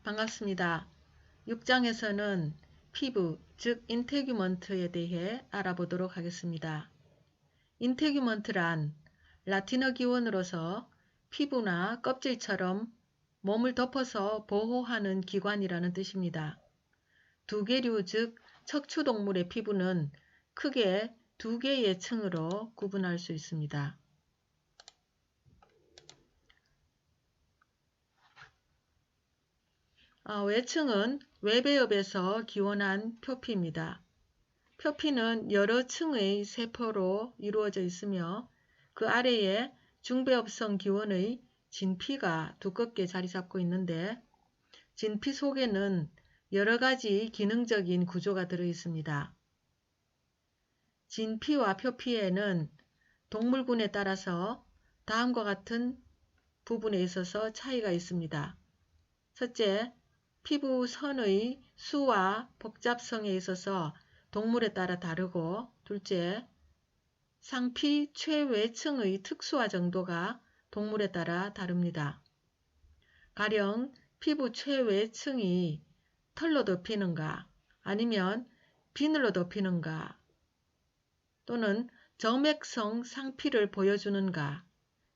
반갑습니다. 6장에서는 피부, 즉 인테규먼트에 대해 알아보도록 하겠습니다. 인테규먼트란 라틴어 기원으로서 피부나 껍질처럼 몸을 덮어서 보호하는 기관이라는 뜻입니다. 두개류, 즉 척추동물의 피부는 크게 두 개의 층으로 구분할 수 있습니다. 외층은 외배엽에서 기원한 표피입니다. 표피는 여러 층의 세포로 이루어져 있으며 그 아래에 중배엽성 기원의 진피가 두껍게 자리 잡고 있는데 진피 속에는 여러 가지 기능적인 구조가 들어 있습니다. 진피와 표피에는 동물군에 따라서 다음과 같은 부분에 있어서 차이가 있습니다. 첫째, 피부 선의 수와 복잡성에 있어서 동물에 따라 다르고, 둘째, 상피 최외층의 특수화 정도가 동물에 따라 다릅니다. 가령 피부 최외층이 털로 덮이는가 아니면 비늘로 덮이는가 또는 점액성 상피를 보여주는가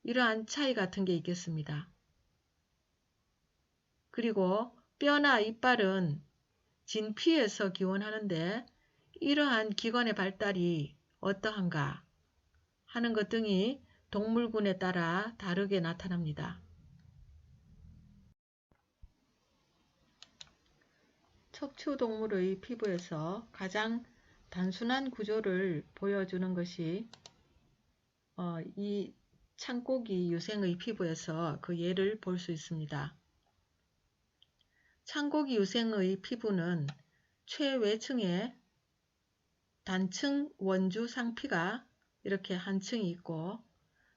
이러한 차이 같은 게 있겠습니다. 그리고 뼈나 이빨은 진피에서 기원하는데 이러한 기관의 발달이 어떠한가 하는 것 등이 동물군에 따라 다르게 나타납니다. 척추동물의 피부에서 가장 단순한 구조를 보여주는 것이 이 창고기 유생의 피부에서 그 예를 볼 수 있습니다. 창고기 유생의 피부는 최외층에 단층 원주 상피가 이렇게 한 층이 있고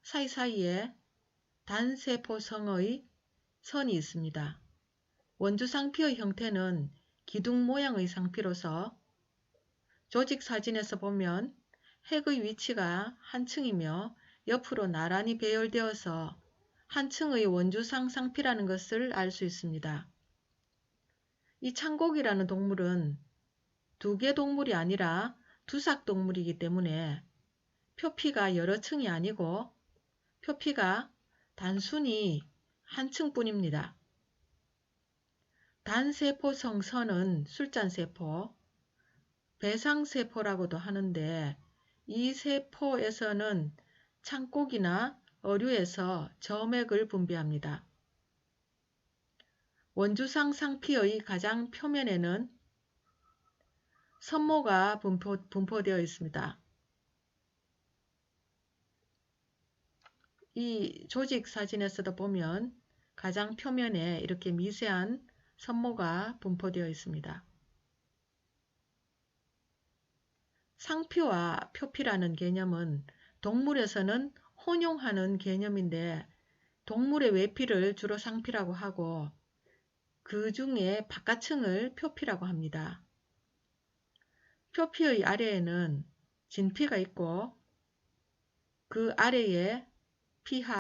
사이사이에 단세포성의 선이 있습니다. 원주 상피의 형태는 기둥 모양의 상피로서 조직 사진에서 보면 핵의 위치가 한 층이며 옆으로 나란히 배열되어서 한 층의 원주상 상피라는 것을 알 수 있습니다. 이 창고기라는 동물은 두개 동물이 아니라 두삭 동물이기 때문에 표피가 여러 층이 아니고 표피가 단순히 한 층뿐입니다. 단세포성 선은 술잔세포, 배상세포라고도 하는데 이 세포에서는 창고기나 어류에서 점액을 분비합니다. 원주상 상피의 가장 표면에는 선모가 분포되어 있습니다. 이 조직 사진에서도 보면 가장 표면에 이렇게 미세한 선모가 분포되어 있습니다. 상피와 표피라는 개념은 동물에서는 혼용하는 개념인데 동물의 외피를 주로 상피라고 하고 그 중에 바깥층을 표피라고 합니다. 표피의 아래에는 진피가 있고 그 아래에 피하,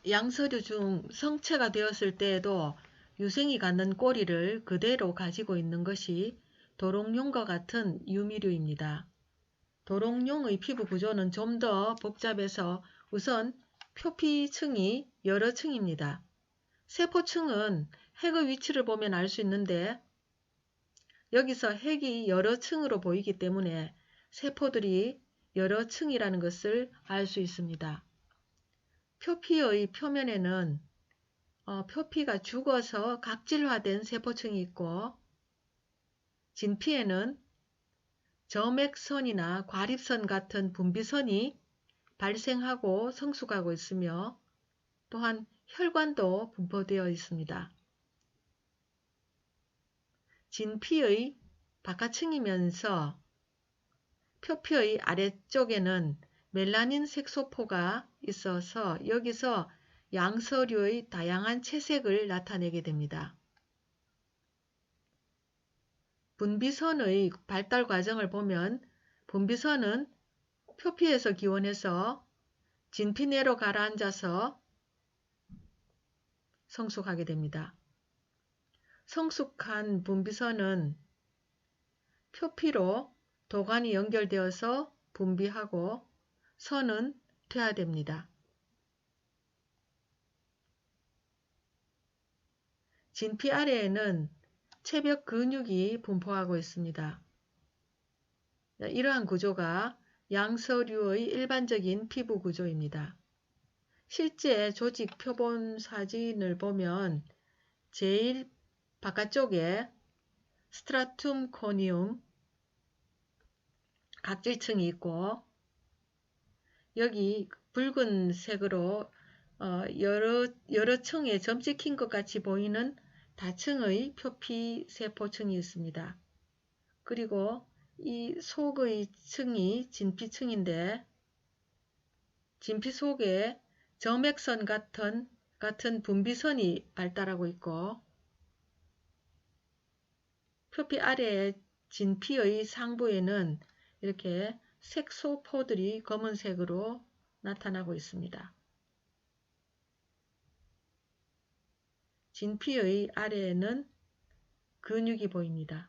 양서류 중 성체가 되었을 때에도 유생이 갖는 꼬리를 그대로 가지고 있는 것이 도롱뇽과 같은 유미류입니다. 도롱뇽의 피부 구조는 좀 더 복잡해서 우선 표피층이 여러 층입니다. 세포층은 핵의 위치를 보면 알 수 있는데 여기서 핵이 여러 층으로 보이기 때문에 세포들이 여러 층이라는 것을 알 수 있습니다. 표피의 표면에는 표피가 죽어서 각질화된 세포층이 있고 진피에는 점액선이나 과립선 같은 분비선이 발생하고 성숙하고 있으며 또한 혈관도 분포되어 있습니다. 진피의 바깥층이면서 표피의 아래쪽에는 멜라닌 색소포가 있어서 여기서 양서류의 다양한 채색을 나타내게 됩니다. 분비선의 발달 과정을 보면 분비선은 표피에서 기원해서 진피 내로 가라앉아서 성숙하게 됩니다. 성숙한 분비선은 표피로 도관이 연결되어서 분비하고 선은 퇴화됩니다. 진피 아래에는 체벽 근육이 분포하고 있습니다. 이러한 구조가 양서류의 일반적인 피부 구조입니다. 실제 조직 표본 사진을 보면 제일 바깥쪽에 스트라툼 코니움 각질층이 있고 여기 붉은색으로 여러 층에 점 찍힌 것 같이 보이는 다층의 표피세포층이 있습니다. 그리고 이 속의 층이 진피층인데 진피 속에 점액선 같은 분비선이 발달하고 있고 표피 아래의 진피의 상부에는 이렇게 색소포들이 검은색으로 나타나고 있습니다. 진피의 아래에는 근육이 보입니다.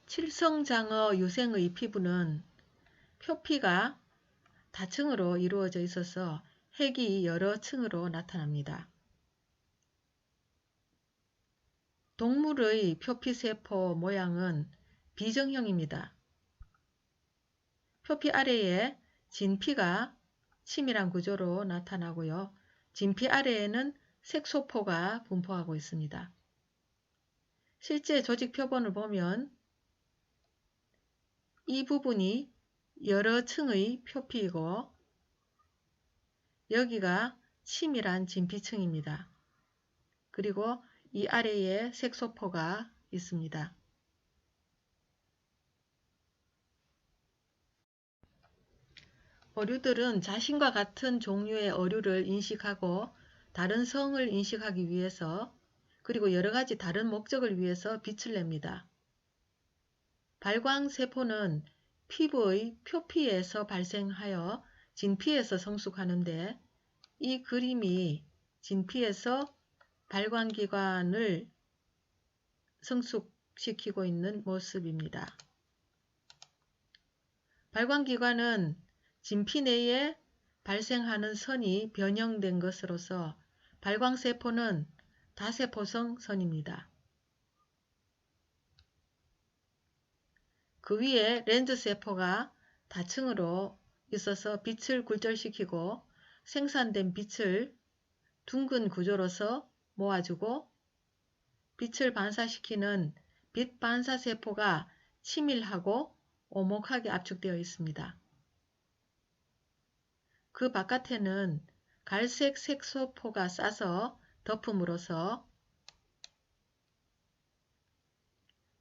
칠성장어 유생의 피부는 표피가 다층으로 이루어져 있어서 핵이 여러 층으로 나타납니다. 동물의 표피세포 모양은 비정형입니다. 표피 아래에 진피가 치밀한 구조로 나타나고요. 진피 아래에는 색소포가 분포하고 있습니다. 실제 조직 표본을 보면 이 부분이 여러 층의 표피이고 여기가 치밀한 진피층입니다. 그리고 이 아래에 색소포가 있습니다. 어류들은 자신과 같은 종류의 어류를 인식하고 다른 성을 인식하기 위해서 그리고 여러가지 다른 목적을 위해서 빛을 냅니다. 발광세포는 피부의 표피에서 발생하여 진피에서 성숙하는데 이 그림이 진피에서 발광기관을 성숙시키고 있는 모습입니다. 발광기관은 진피 내에 발생하는 선이 변형된 것으로서 발광세포는 다세포성 선입니다. 그 위에 렌즈세포가 다층으로 있어서 빛을 굴절시키고 생산된 빛을 둥근 구조로서 모아주고 빛을 반사시키는 빛반사세포가 치밀하고 오목하게 압축되어 있습니다. 그 바깥에는 갈색 색소포가 싸서 덮음으로써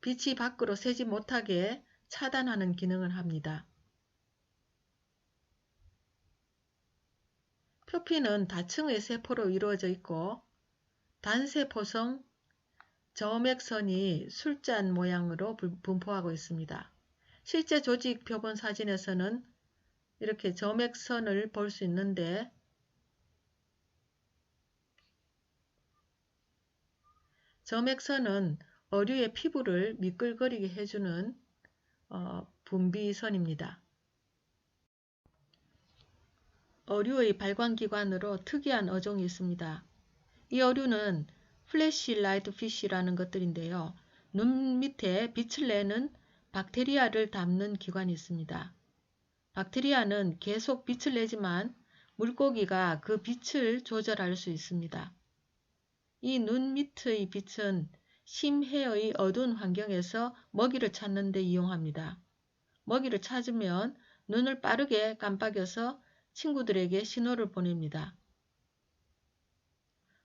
빛이 밖으로 새지 못하게 차단하는 기능을 합니다. 표피는 다층의 세포로 이루어져 있고 단세포성 점액선이 술잔 모양으로 분포하고 있습니다. 실제 조직 표본 사진에서는 이렇게 점액선을 볼 수 있는데 점액선은 어류의 피부를 미끌거리게 해주는 분비선입니다. 어류의 발광기관으로 특이한 어종이 있습니다. 이 어류는 플래시라이트 피쉬라는 것들인데요. 눈 밑에 빛을 내는 박테리아를 담는 기관이 있습니다. 박테리아는 계속 빛을 내지만 물고기가 그 빛을 조절할 수 있습니다. 이 눈 밑의 빛은 심해의 어두운 환경에서 먹이를 찾는 데 이용합니다. 먹이를 찾으면 눈을 빠르게 깜빡여서 친구들에게 신호를 보냅니다.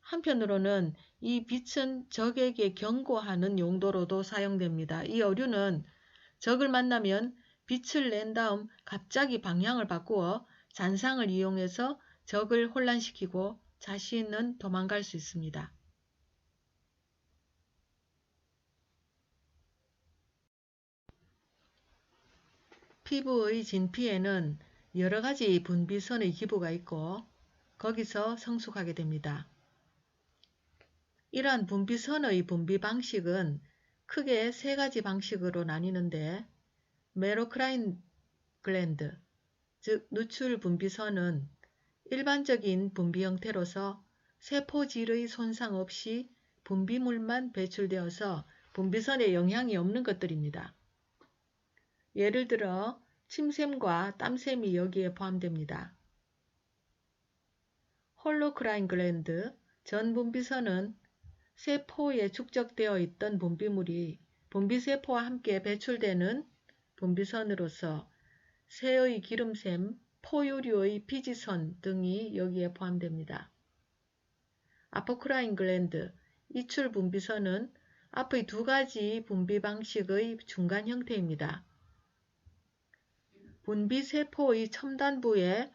한편으로는 이 빛은 적에게 경고하는 용도로도 사용됩니다. 이 어류는 적을 만나면 빛을 낸 다음 갑자기 방향을 바꾸어 잔상을 이용해서 적을 혼란시키고 자신은 도망갈 수 있습니다. 피부의 진피에는 여러 가지 분비선의 기부가 있고 거기서 성숙하게 됩니다. 이러한 분비선의 분비 방식은 크게 세 가지 방식으로 나뉘는데 메로크라인 글랜드, 즉 누출 분비선은 일반적인 분비 형태로서 세포질의 손상 없이 분비물만 배출되어서 분비선에 영향이 없는 것들입니다. 예를 들어 침샘과 땀샘이 여기에 포함됩니다. 홀로크라인 글랜드, 전 분비선은 세포에 축적되어 있던 분비물이 분비세포와 함께 배출되는 분비선으로서 새의 기름샘, 포유류의 피지선 등이 여기에 포함됩니다. 아포크라인 글랜드, 이출 분비선은 앞의 두 가지 분비 방식의 중간 형태입니다. 분비세포의 첨단부에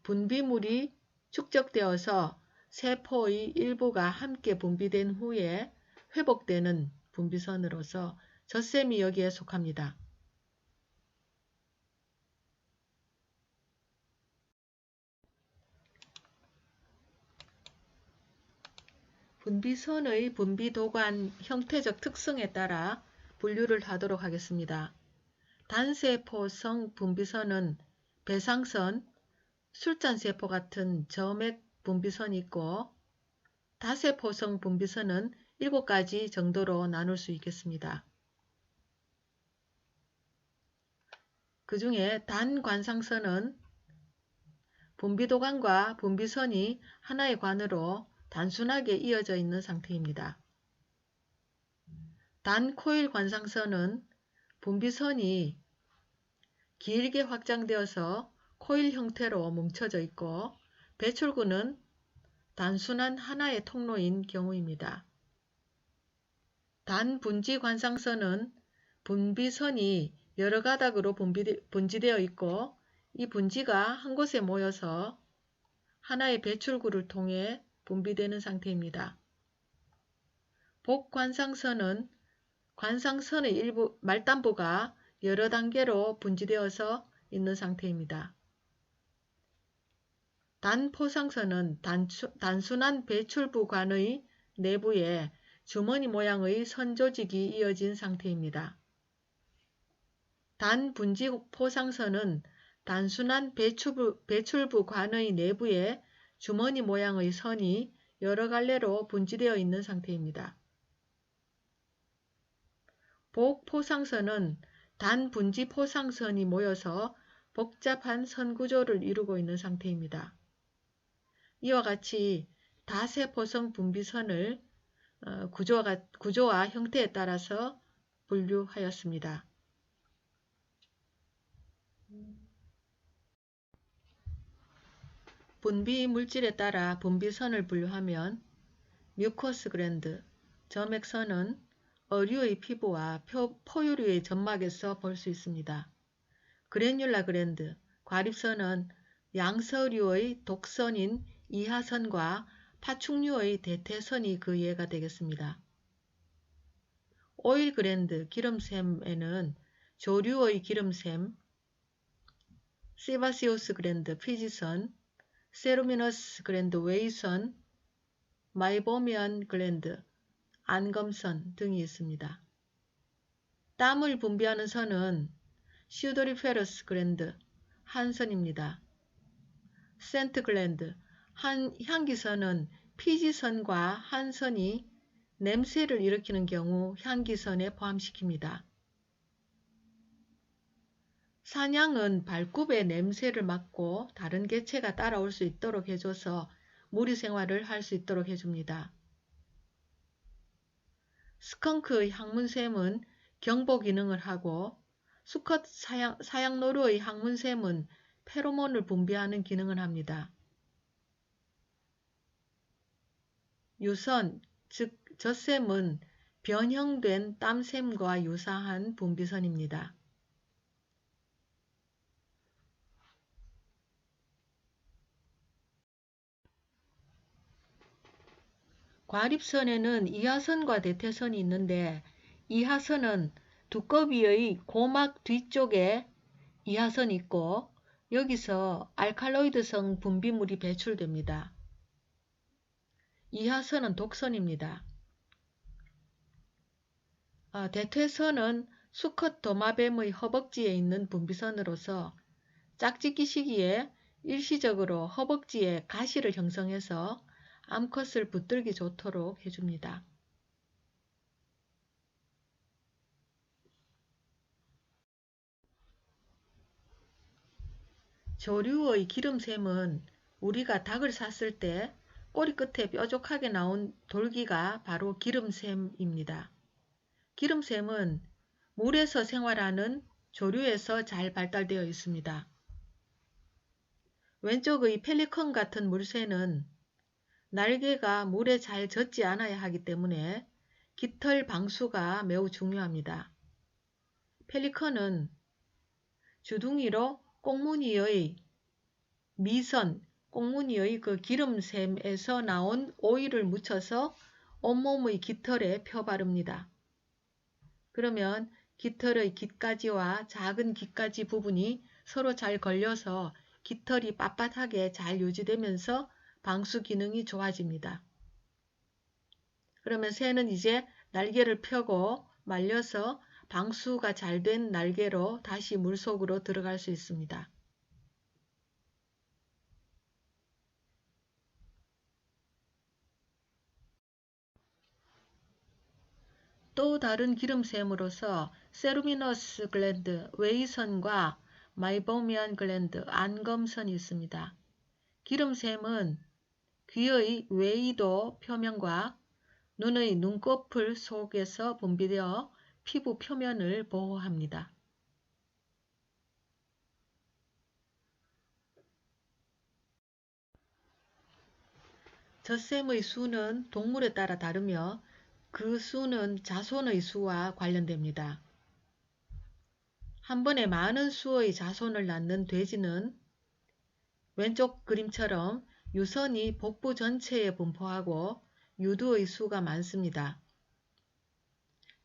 분비물이 축적되어서 세포의 일부가 함께 분비된 후에 회복되는 분비선으로서 젖샘이 여기에 속합니다. 분비선의 분비도관 형태적 특성에 따라 분류를 하도록 하겠습니다. 단세포성 분비선은 배상선, 술잔세포 같은 점액 분비선이 있고 다세포성 분비선은 7가지 정도로 나눌 수 있겠습니다. 그 중에 단관상선은 분비도관과 분비선이 하나의 관으로 단순하게 이어져 있는 상태입니다. 단코일 관상선은 분비선이 길게 확장되어서 코일 형태로 뭉쳐져 있고 배출구는 단순한 하나의 통로인 경우입니다. 단분지 관상선은 분비선이 여러 가닥으로 분지되어 있고 이 분지가 한 곳에 모여서 하나의 배출구를 통해 분비되는 상태입니다. 복관상선은 관상선의 일부 말단부가 여러 단계로 분지되어서 있는 상태입니다. 단포상선은 단순한 배출부관의 내부에 주머니 모양의 선조직이 이어진 상태입니다. 단분지포상선은 단순한 배출부관의 내부에 주머니 모양의 선이 여러 갈래로 분지되어 있는 상태입니다. 복포상선은 단분지포상선이 모여서 복잡한 선구조를 이루고 있는 상태입니다. 이와 같이 다세포성 분비선을 구조와 형태에 따라서 분류하였습니다. 분비 물질에 따라 분비선을 분류하면 뮤커스 글랜드, 점액선은 어류의 피부와 포유류의 점막에서 볼 수 있습니다. 그래뉼라 글랜드, 과립선은 양서류의 독선인 이하선과 파충류의 대퇴선이 그 예가 되겠습니다. 오일 글랜드, 기름샘에는 조류의 기름샘, 시바시오스 글랜드, 피지선, 세루미너스 글랜드, 외이선, 마이보미안 글랜드, 안검선 등이 있습니다. 땀을 분비하는 선은 슈도리페러스 글랜드, 한선입니다. 센트 글랜드, 향기선은 피지선과 한선이 냄새를 일으키는 경우 향기선에 포함시킵니다. 사냥은 발굽의 냄새를 맡고 다른 개체가 따라올 수 있도록 해줘서 무리 생활을 할 수 있도록 해줍니다. 스컹크의 항문샘은 경보 기능을 하고 수컷 사양노루의 항문샘은 페로몬을 분비하는 기능을 합니다. 유선, 즉 젖샘은 변형된 땀샘과 유사한 분비선입니다. 과립선에는 이하선과 대퇴선이 있는데 이하선은 두꺼비의 고막 뒤쪽에 이하선이 있고 여기서 알칼로이드성 분비물이 배출됩니다. 이하선은 독선입니다. 대퇴선은 수컷 도마뱀의 허벅지에 있는 분비선으로서 짝짓기 시기에 일시적으로 허벅지에 가시를 형성해서 암컷을 붙들기 좋도록 해줍니다. 조류의 기름샘은 우리가 닭을 샀을 때 꼬리 끝에 뾰족하게 나온 돌기가 바로 기름샘입니다. 기름샘은 물에서 생활하는 조류에서 잘 발달되어 있습니다. 왼쪽의 펠리컨 같은 물새는 날개가 물에 잘 젖지 않아야 하기 때문에 깃털 방수가 매우 중요합니다. 펠리컨은 주둥이로 꽁무니의 미선, 꽁무니의 그 기름샘에서 나온 오일을 묻혀서 온몸의 깃털에 펴바릅니다. 그러면 깃털의 깃가지와 작은 깃가지 부분이 서로 잘 걸려서 깃털이 빳빳하게 잘 유지되면서 방수 기능이 좋아집니다. 그러면 새는 이제 날개를 펴고 말려서 방수가 잘 된 날개로 다시 물속으로 들어갈 수 있습니다. 또 다른 기름샘으로서 세루미너스 글랜드, 외이선과 마이보미안 글랜드, 안검선이 있습니다. 기름샘은 귀의 외이도 표면과 눈의 눈꺼풀 속에서 분비되어 피부 표면을 보호합니다. 젖샘의 수는 동물에 따라 다르며 그 수는 자손의 수와 관련됩니다. 한 번에 많은 수의 자손을 낳는 돼지는 왼쪽 그림처럼 유선이 복부 전체에 분포하고 유두의 수가 많습니다.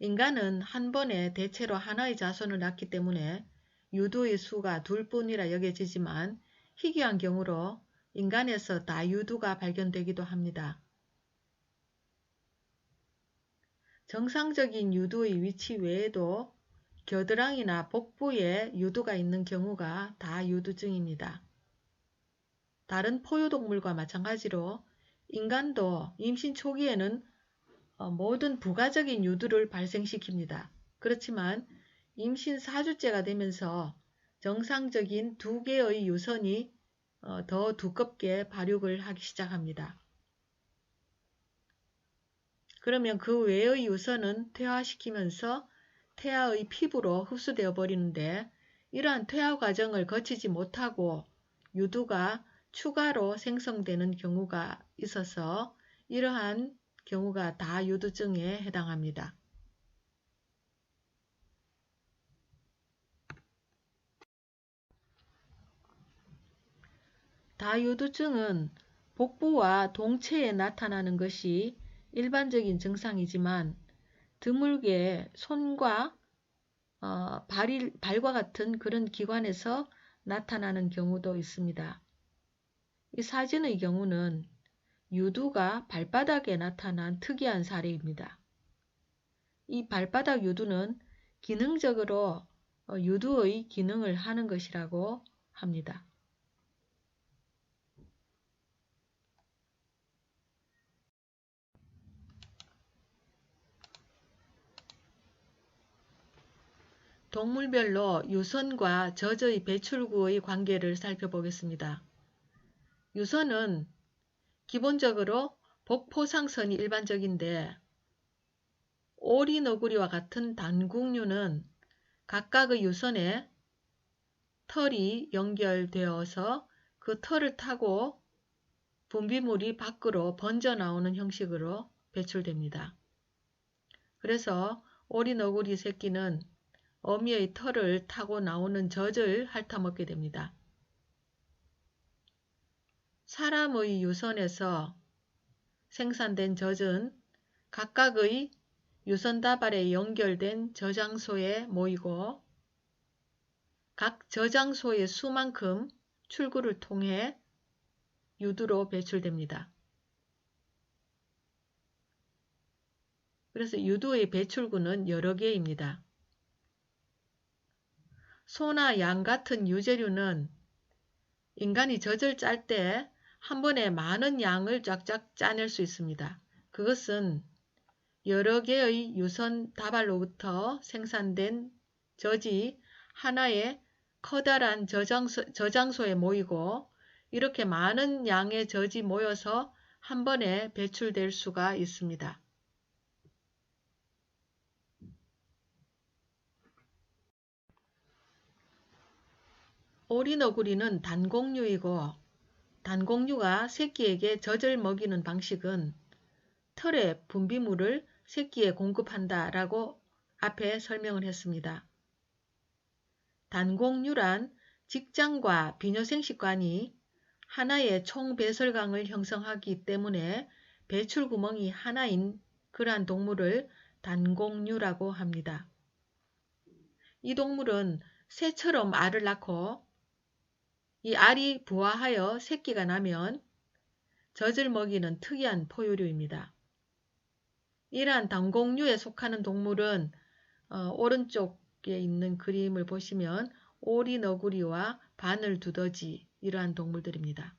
인간은 한 번에 대체로 하나의 자손을 낳기 때문에 유두의 수가 둘뿐이라 여겨지지만 희귀한 경우로 인간에서 다유두가 발견되기도 합니다. 정상적인 유두의 위치 외에도 겨드랑이나 복부에 유두가 있는 경우가 다유두증입니다. 다른 포유동물과 마찬가지로 인간도 임신 초기에는 모든 부가적인 유두를 발생시킵니다. 그렇지만 임신 4주째가 되면서 정상적인 2개의 유선이 더 두껍게 발육을 하기 시작합니다. 그러면 그 외의 유선은 퇴화시키면서 태아의 피부로 흡수되어 버리는데 이러한 퇴화 과정을 거치지 못하고 유두가 추가로 생성되는 경우가 있어서 이러한 경우가 다유두증에 해당합니다. 다유두증은 복부와 동체에 나타나는 것이 일반적인 증상이지만 드물게 손과 발과 같은 그런 기관에서 나타나는 경우도 있습니다. 이 사진의 경우는 유두가 발바닥에 나타난 특이한 사례입니다. 이 발바닥 유두는 기능적으로 유두의 기능을 하는 것이라고 합니다. 동물별로 유선과 젖의 배출구의 관계를 살펴보겠습니다. 유선은 기본적으로 복포상선이 일반적인데 오리, 너구리와 같은 단국류는 각각의 유선에 털이 연결되어서 그 털을 타고 분비물이 밖으로 번져 나오는 형식으로 배출됩니다. 그래서 오리, 너구리 새끼는 어미의 털을 타고 나오는 젖을 핥아먹게 됩니다. 사람의 유선에서 생산된 젖은 각각의 유선 다발에 연결된 저장소에 모이고 각 저장소의 수만큼 출구를 통해 유두로 배출됩니다. 그래서 유두의 배출구는 여러 개입니다. 소나 양 같은 유제류는 인간이 젖을 짤 때 한 번에 많은 양을 쫙쫙 짜낼 수 있습니다. 그것은 여러 개의 유선 다발로부터 생산된 젖이 하나의 커다란 저장소에 모이고 이렇게 많은 양의 젖이 모여서 한 번에 배출될 수가 있습니다. 오리너구리는 단공류이고 단공류가 새끼에게 젖을 먹이는 방식은 털의 분비물을 새끼에 공급한다 라고 앞에 설명을 했습니다. 단공류란 직장과 비뇨생식관이 하나의 총배설강을 형성하기 때문에 배출구멍이 하나인 그러한 동물을 단공류라고 합니다. 이 동물은 새처럼 알을 낳고 이 알이 부화하여 새끼가 나면 젖을 먹이는 특이한 포유류입니다. 이러한 단공류에 속하는 동물은 오른쪽에 있는 그림을 보시면 오리너구리와 바늘두더지 이러한 동물들입니다.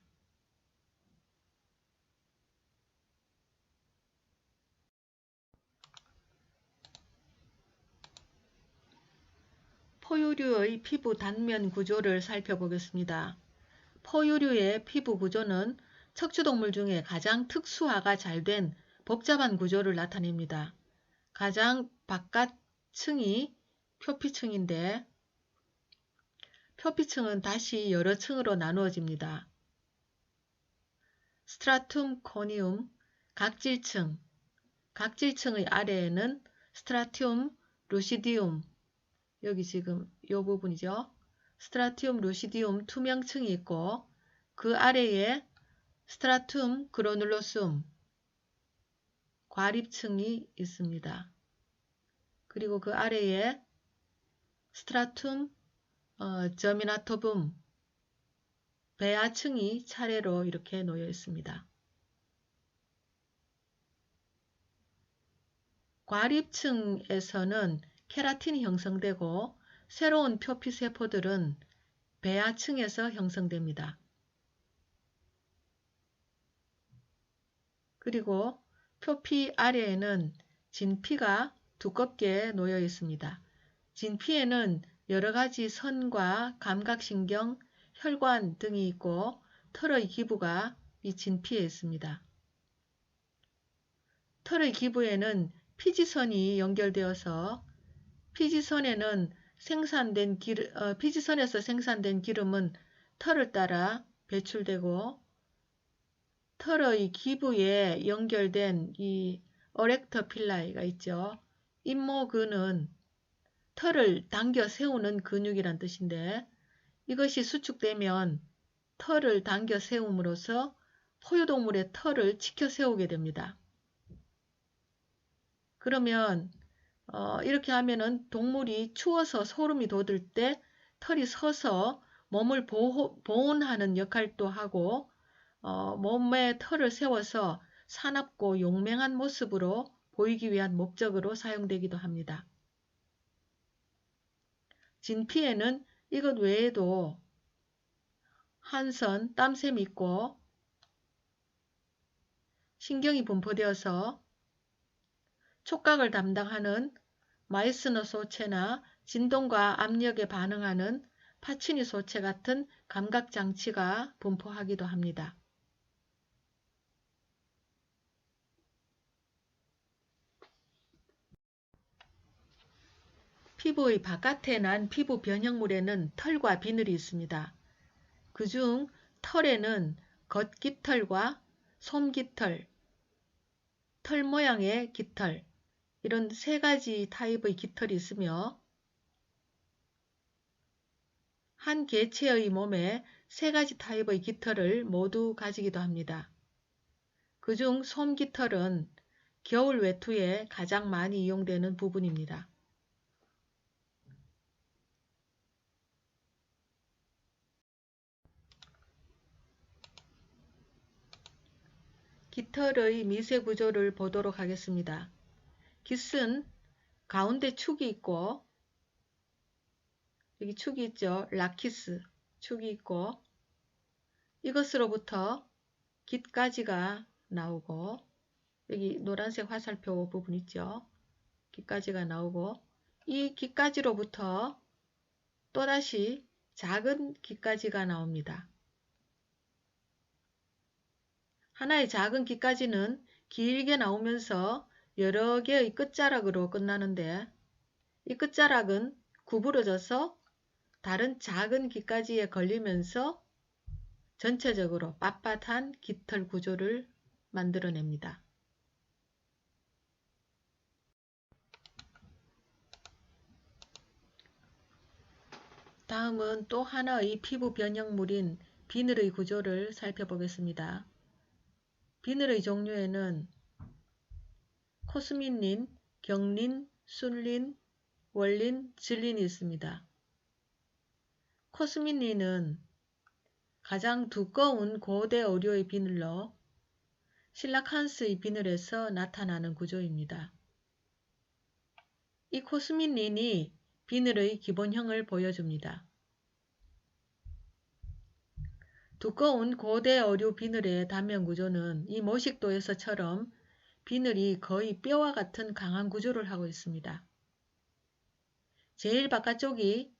포유류의 피부 단면 구조를 살펴보겠습니다. 포유류의 피부 구조는 척추동물 중에 가장 특수화가 잘 된 복잡한 구조를 나타냅니다. 가장 바깥층이 표피층인데 표피층은 다시 여러 층으로 나누어집니다. 스트라툼 코니움, 각질층, 각질층의 아래에는 스트라툼 루시디움, 여기 지금 이 부분이죠. 스트라툼 루시디움 투명층이 있고 그 아래에 스트라툼 그라눌로숨 과립층이 있습니다. 그리고 그 아래에 스트라툼 저미나토붐 배아층이 차례로 이렇게 놓여 있습니다. 과립층에서는 케라틴이 형성되고 새로운 표피세포들은 배아층에서 형성됩니다. 그리고 표피 아래에는 진피가 두껍게 놓여 있습니다. 진피에는 여러가지 선과 감각신경, 혈관 등이 있고 털의 기부가 이 진피에 있습니다. 털의 기부에는 피지선이 연결되어서 피지선에서 생산된 기름은 털을 따라 배출되고 털의 기부에 연결된 이 어렉터 필라이가 있죠. 임모근은 털을 당겨 세우는 근육이란 뜻인데 이것이 수축되면 털을 당겨 세움으로써 포유동물의 털을 치켜 세우게 됩니다. 그러면 이렇게 하면은 동물이 추워서 소름이 돋을 때 털이 서서 몸을 보온하는 역할도 하고 몸에 털을 세워서 사납고 용맹한 모습으로 보이기 위한 목적으로 사용되기도 합니다. 진피에는 이것 외에도 한선, 땀샘이 있고 신경이 분포되어서 촉각을 담당하는 마이스너 소체나 진동과 압력에 반응하는 파치니 소체 같은 감각장치가 분포하기도 합니다. 피부의 바깥에 난 피부 변형물에는 털과 비늘이 있습니다. 그중 털에는 겉깃털과 솜깃털, 털 모양의 깃털, 이런 세 가지 타입의 깃털이 있으며 한 개체의 몸에 세 가지 타입의 깃털을 모두 가지기도 합니다. 그중 솜깃털은 겨울 외투에 가장 많이 이용되는 부분입니다. 깃털의 미세 구조를 보도록 하겠습니다. 깃은 가운데 축이 있고, 여기 축이 있죠. 라키스 축이 있고, 이것으로부터 깃가지가 나오고, 여기 노란색 화살표 부분 있죠. 깃가지가 나오고, 이 깃가지로부터 또다시 작은 깃가지가 나옵니다. 하나의 작은 깃가지는 길게 나오면서 여러 개의 끝자락으로 끝나는데, 이 끝자락은 구부러져서 다른 작은 깃가지에 걸리면서 전체적으로 빳빳한 깃털 구조를 만들어냅니다. 다음은 또 하나의 피부 변형물인 비늘의 구조를 살펴보겠습니다. 비늘의 종류에는 코스미닌, 경린, 술린, 월린, 질린이 있습니다. 코스미닌은 가장 두꺼운 고대 어류의 비늘로 실라칸스의 비늘에서 나타나는 구조입니다. 이 코스미닌이 비늘의 기본형을 보여줍니다. 두꺼운 고대 어류 비늘의 단면 구조는 이 모식도에서처럼 비늘이 거의 뼈와 같은 강한 구조를 하고 있습니다. 제일 바깥쪽이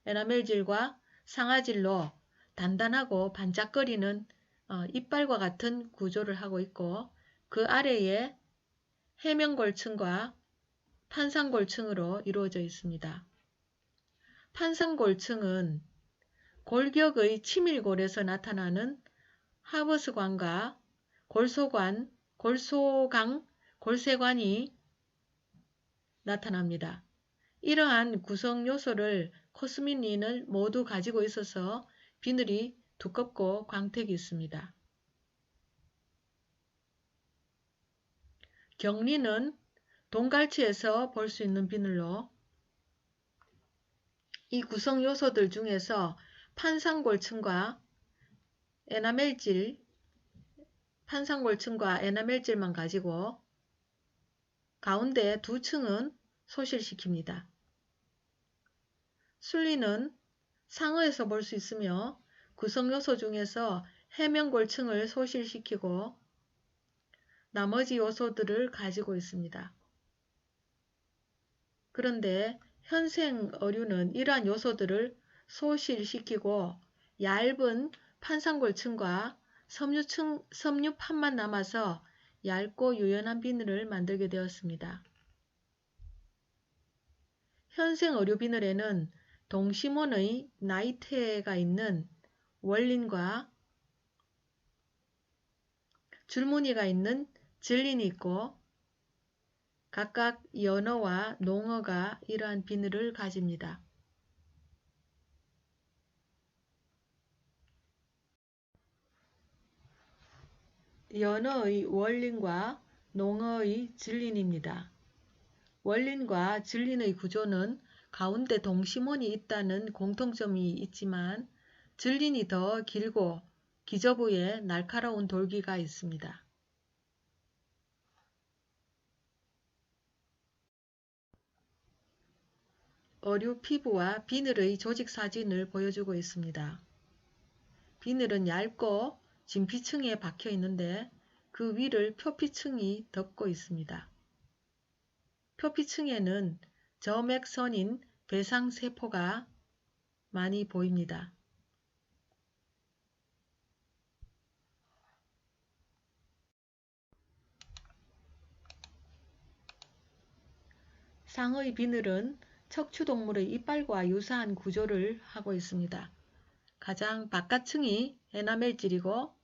에나멜질과 상아질로 단단하고 반짝거리는 이빨과 같은 구조를 하고 있고, 그 아래에 해면골층과 판상골층으로 이루어져 있습니다. 판상골층은 골격의 치밀골에서 나타나는 하버스관과 골소관, 골소강, 골세관이 나타납니다. 이러한 구성 요소를 코스미닌을 모두 가지고 있어서 비늘이 두껍고 광택이 있습니다. 경린은 동갈치에서 볼 수 있는 비늘로 이 구성 요소들 중에서 판상골층과 에나멜질만 가지고 가운데 두 층은 소실시킵니다. 술린은 상어에서 볼 수 있으며 구성 요소 중에서 해면골층을 소실시키고 나머지 요소들을 가지고 있습니다. 그런데 현생 어류는 이러한 요소들을 소실시키고 얇은 판상골층과 섬유판만 남아서 얇고 유연한 비늘을 만들게 되었습니다. 현생 어류 비늘에는 동심원의 나이테가 있는 월린과 줄무늬가 있는 질린이 있고, 각각 연어와 농어가 이러한 비늘을 가집니다. 연어의 월린과 농어의 질린입니다. 월린과 질린의 구조는 가운데 동심원이 있다는 공통점이 있지만 질린이 더 길고 기저부에 날카로운 돌기가 있습니다. 어류 피부와 비늘의 조직 사진을 보여주고 있습니다. 비늘은 얇고 진피층에 박혀 있는데 그 위를 표피층이 덮고 있습니다. 표피층에는 점액선인 배상세포가 많이 보입니다. 상어의 비늘은 척추동물의 이빨과 유사한 구조를 하고 있습니다. 가장 바깥층이 에나멜질이고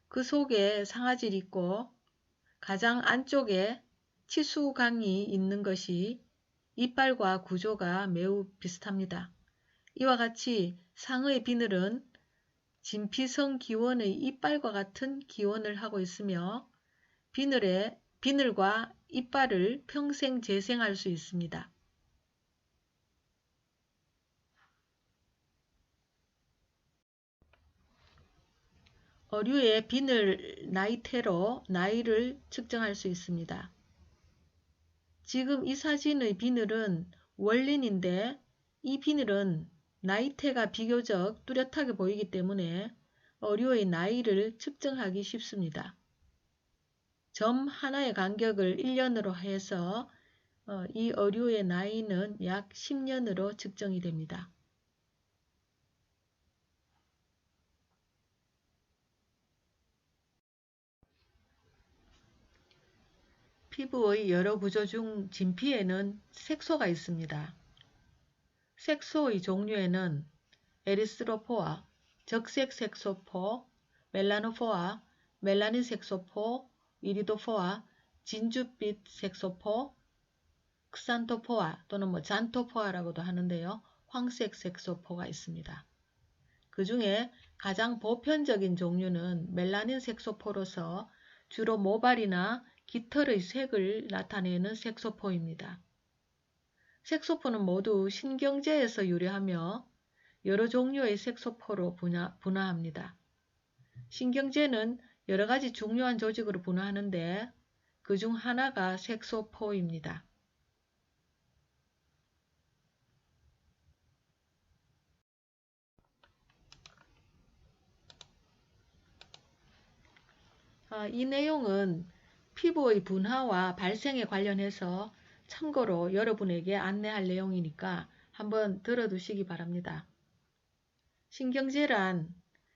그 속에 상아질이 있고 가장 안쪽에 치수강이 있는 것이 이빨과 구조가 매우 비슷합니다. 이와 같이 상어의 비늘은 진피성 기원의 이빨과 같은 기원을 하고 있으며 비늘과 이빨을 평생 재생할 수 있습니다. 어류의 비늘 나이테로 나이를 측정할 수 있습니다. 지금 이 사진의 비늘은 월린인데 이 비늘은 나이테가 비교적 뚜렷하게 보이기 때문에 어류의 나이를 측정하기 쉽습니다. 점 하나의 간격을 1년으로 해서 이 어류의 나이는 약 10년으로 측정이 됩니다. 피부의 여러 구조 중 진피에는 색소가 있습니다. 색소의 종류에는 에리스로포아, 적색 색소포, 멜라노포아, 멜라닌 색소포, 이리도포아, 진주빛 색소포, 크산토포아 또는 잔토포아라고도 하는데요. 황색 색소포가 있습니다. 그 중에 가장 보편적인 종류는 멜라닌 색소포로서 주로 모발이나 깃털의 색을 나타내는 색소포입니다. 색소포는 모두 신경제에서 유래하며 여러 종류의 색소포로 분화합니다. 신경제는 여러 가지 중요한 조직으로 분화하는데 그 중 하나가 색소포입니다. 이 내용은 피부의 분화와 발생에 관련해서 참고로 여러분에게 안내할 내용이니까 한번 들어두시기 바랍니다. 신경제란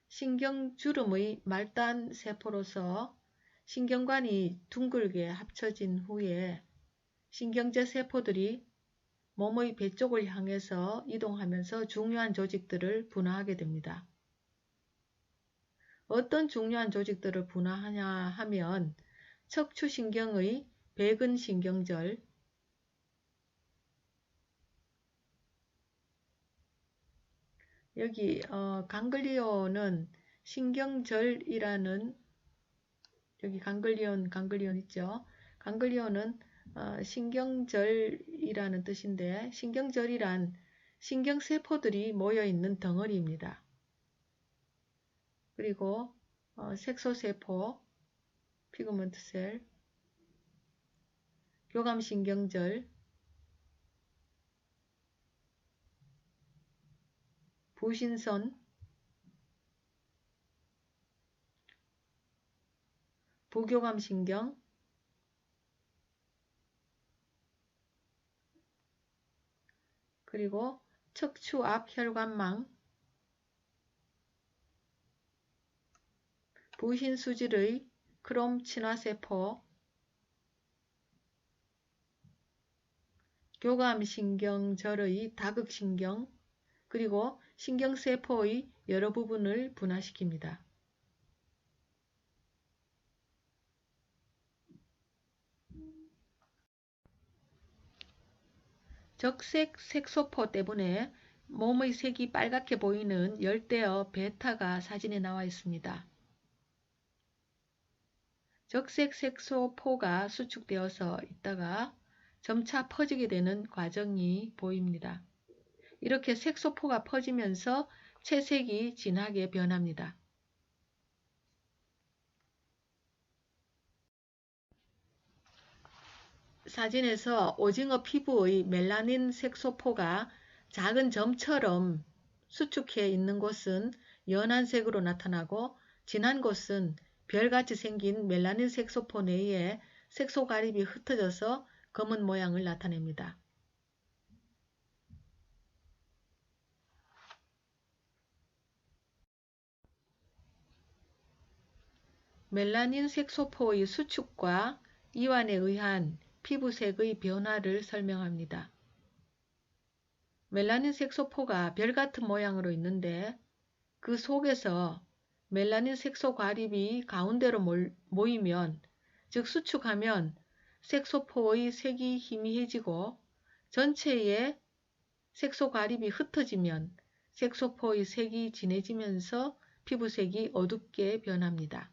신경주름의 말단 세포로서 신경관이 둥글게 합쳐진 후에 신경제 세포들이 몸의 배 쪽을 향해서 이동하면서 중요한 조직들을 분화하게 됩니다. 어떤 중요한 조직들을 분화하냐 하면 척추신경의 배근신경절, 여기 강글리온은 신경절이라는 여기 강글리온 있죠. 강글리온은 신경절이라는 뜻인데 신경절이란 신경세포들이 모여있는 덩어리입니다. 그리고 색소세포, 피그먼트셀, 교감신경절, 부신선, 부교감신경, 그리고 척추 앞 혈관망, 부신수질의 크롬 친화세포, 교감신경절의 다극신경, 그리고 신경세포의 여러 부분을 분화시킵니다. 적색 색소포 때문에 몸의 색이 빨갛게 보이는 열대어 베타가 사진에 나와 있습니다. 적색 색소포가 수축되어서 있다가 점차 퍼지게 되는 과정이 보입니다. 이렇게 색소포가 퍼지면서 채색이 진하게 변합니다. 사진에서 오징어 피부의 멜라닌 색소포가 작은 점처럼 수축해 있는 곳은 연한 색으로 나타나고 진한 곳은 별같이 생긴 멜라닌 색소포 내에 색소 가립이 흩어져서 검은 모양을 나타냅니다. 멜라닌 색소포의 수축과 이완에 의한 피부색의 변화를 설명합니다. 멜라닌 색소포가 별같은 모양으로 있는데 그 속에서 멜라닌 색소 과립이 가운데로 모이면, 즉 수축하면 색소포의 색이 희미해지고 전체에 색소 과립이 흩어지면 색소포의 색이 진해지면서 피부색이 어둡게 변합니다.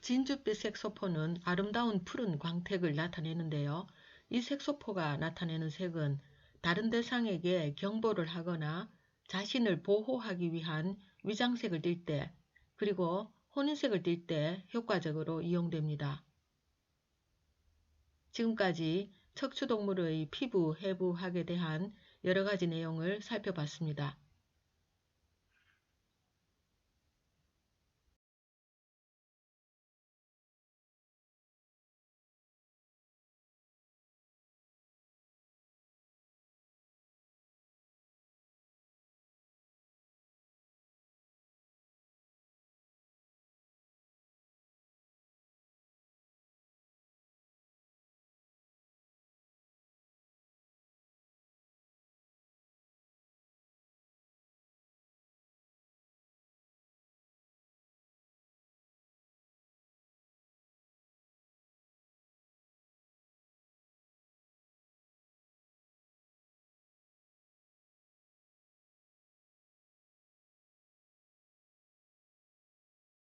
진주빛 색소포는 아름다운 푸른 광택을 나타내는데요. 이 색소포가 나타내는 색은 다른 대상에게 경보를 하거나 자신을 보호하기 위한 위장색을 띌 때, 그리고 혼인색을 띌 때 효과적으로 이용됩니다. 지금까지 척추동물의 피부 해부학에 대한 여러 가지 내용을 살펴봤습니다.